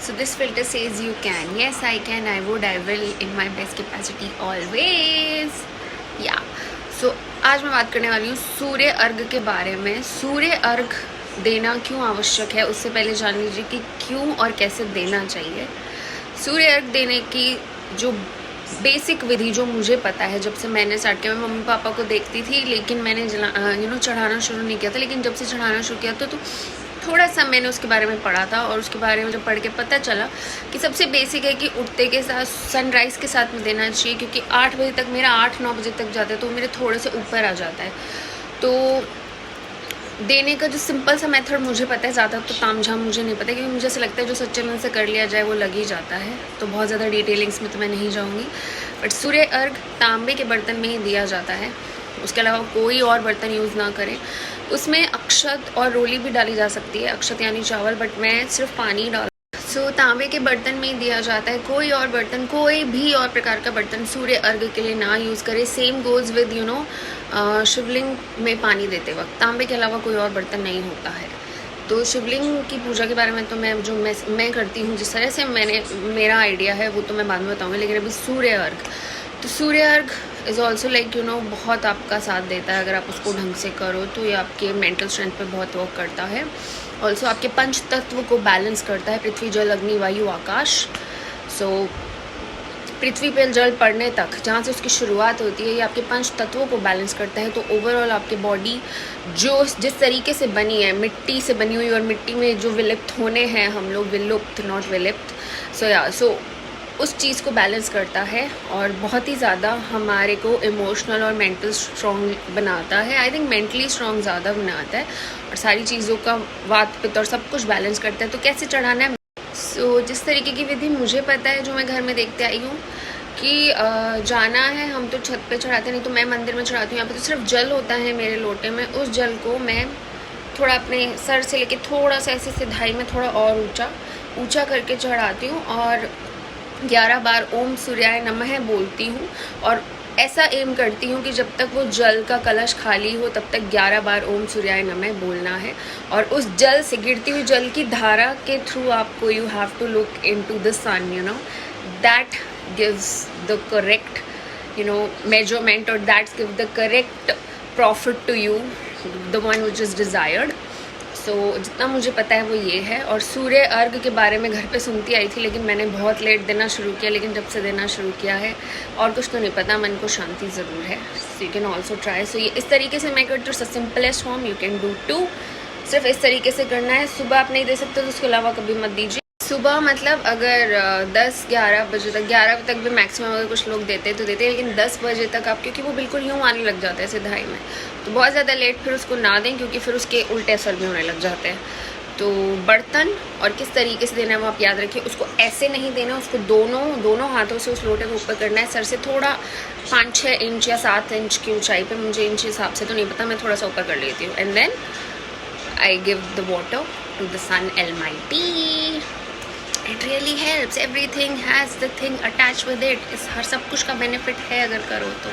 So this filter says you can. Yes, I can. I would. I will. In my best capacity always. Yeah. So आज मैं बात करने वाली हूँ सूर्य अर्घ के बारे में। सूर्य अर्घ देना क्यों आवश्यक है, उससे पहले जान लीजिए कि क्यों और कैसे देना चाहिए। सूर्य अर्घ देने की जो बेसिक विधि जो मुझे पता है, जब से मैंने स्टार्ट किया, मैं मम्मी पापा को देखती थी, लेकिन मैंने चढ़ाना शुरू नहीं किया था। लेकिन जब से चढ़ाना शुरू किया तो थोड़ा सा मैंने उसके बारे में पढ़ा था, और उसके बारे में जब पढ़ के पता चला कि सबसे बेसिक है कि उठते के साथ सनराइज़ के साथ में देना चाहिए, क्योंकि 8 बजे तक मेरा 8-9 बजे तक जाता है तो मेरे थोड़े से ऊपर आ जाता है। तो देने का जो सिंपल सा मेथड मुझे पता है, ज़्यादा तो तामझाम मुझे नहीं पता, क्योंकि मुझे ऐसा लगता है जो सच्चे मन से कर लिया जाए वो लग ही जाता है। तो बहुत ज़्यादा डिटेलिंग्स में तो मैं नहीं जाऊँगी, बट सूर्य अर्घ तांबे के बर्तन में ही दिया जाता है। उसके अलावा कोई और बर्तन यूज़ ना करें। उसमें अक्षत और रोली भी डाली जा सकती है, अक्षत यानी चावल, बट मैं सिर्फ पानी डाल। सो तांबे के बर्तन में ही दिया जाता है। कोई और बर्तन, कोई भी और प्रकार का बर्तन सूर्य अर्घ के लिए ना यूज़ करें। सेम गोज़ विद शिवलिंग में पानी देते वक्त तांबे के अलावा कोई और बर्तन नहीं होता है। तो शिवलिंग की पूजा के बारे में तो मैं करती हूँ, जिस तरह से मेरा आइडिया है वो तो मैं बाद में बताऊँगी। लेकिन अभी सूर्य अर्घ, तो सूर्य अर्घ इज़ ऑल्सो लाइक बहुत आपका साथ देता है। अगर आप उसको ढंग से करो तो ये आपके मेंटल स्ट्रेंथ पे बहुत वर्क करता है। ऑल्सो आपके पंच तत्व को बैलेंस करता है, पृथ्वी जल अग्नि वायु आकाश। सो पृथ्वी पर जल पड़ने तक जहाँ से उसकी शुरुआत होती है, ये आपके पंच तत्वों को बैलेंस करता है। तो ओवरऑल आपके बॉडी जो जिस तरीके से बनी है, मिट्टी से बनी हुई, और मिट्टी में जो विलुप्त होने हैं हम लोग, विलुप्त नॉट विलुप्त, सो उस चीज़ को बैलेंस करता है, और बहुत ही ज़्यादा हमारे को इमोशनल और मेंटल स्ट्रॉन्ग बनाता है। आई थिंक मेंटली स्ट्रॉन्ग ज़्यादा बनाता है, और सारी चीज़ों का वात पित्त और सब कुछ बैलेंस करता है। तो कैसे चढ़ाना है, जिस तरीके की विधि मुझे पता है, जो मैं घर में देखते आई हूँ कि जाना है, हम तो छत पे चढ़ाते नहीं, तो मैं मंदिर में चढ़ाती हूँ। यहाँ पे तो सिर्फ जल होता है मेरे लोटे में। उस जल को मैं थोड़ा अपने सर से लेके थोड़ा सा ऐसे सिधाई में थोड़ा और ऊँचा करके चढ़ाती हूँ, और 11 बार ओम सूर्याय नमः बोलती हूँ, और ऐसा एम करती हूँ कि जब तक वो जल का कलश खाली हो तब तक 11 बार ओम सूर्याय नमः बोलना है। और उस जल से, गिरती हुई जल की धारा के थ्रू आपको you have to look into the sun, that gives the correct measurement, or that gives the correct profit to you, the one which is desired. सो जितना मुझे पता है वो ये है। और सूर्य अर्घ के बारे में घर पे सुनती आई थी, लेकिन मैंने बहुत लेट देना शुरू किया। लेकिन जब से देना शुरू किया है, और कुछ तो नहीं पता, मन को शांति ज़रूर है। So you can also try. So ये इस तरीके से मैं करती हूँ, simplest form, you can do too. सिर्फ इस तरीके से करना है। सुबह आप नहीं दे सकते तो उसके अलावा कभी मत दीजिए। सुबह मतलब अगर 10-11 बजे तक, 11 बजे तक भी मैक्सिमम अगर कुछ लोग देते तो देते हैं, लेकिन 10 बजे तक आप, क्योंकि वो बिल्कुल यूँ आने लग जाता है सिधाई में, तो बहुत ज़्यादा लेट फिर उसको ना दें, क्योंकि फिर उसके उल्टे असर भी होने लग जाते हैं। तो बर्तन और किस तरीके से देना है वो आप याद रखिए। उसको ऐसे नहीं देना, उसको दोनों हाथों से उस लोटे को ऊपर करना है, सर से थोड़ा 5-6 इंच या 7 इंच की ऊंचाई पे, मुझे इंच हिसाब से तो नहीं पता, मैं थोड़ा सा ऊपर कर लेती हूँ। And then I give the water to the sun almighty. It really helps, everything has the thing attach with it. इस हर सब कुछ का बेनिफिट है अगर करो तो।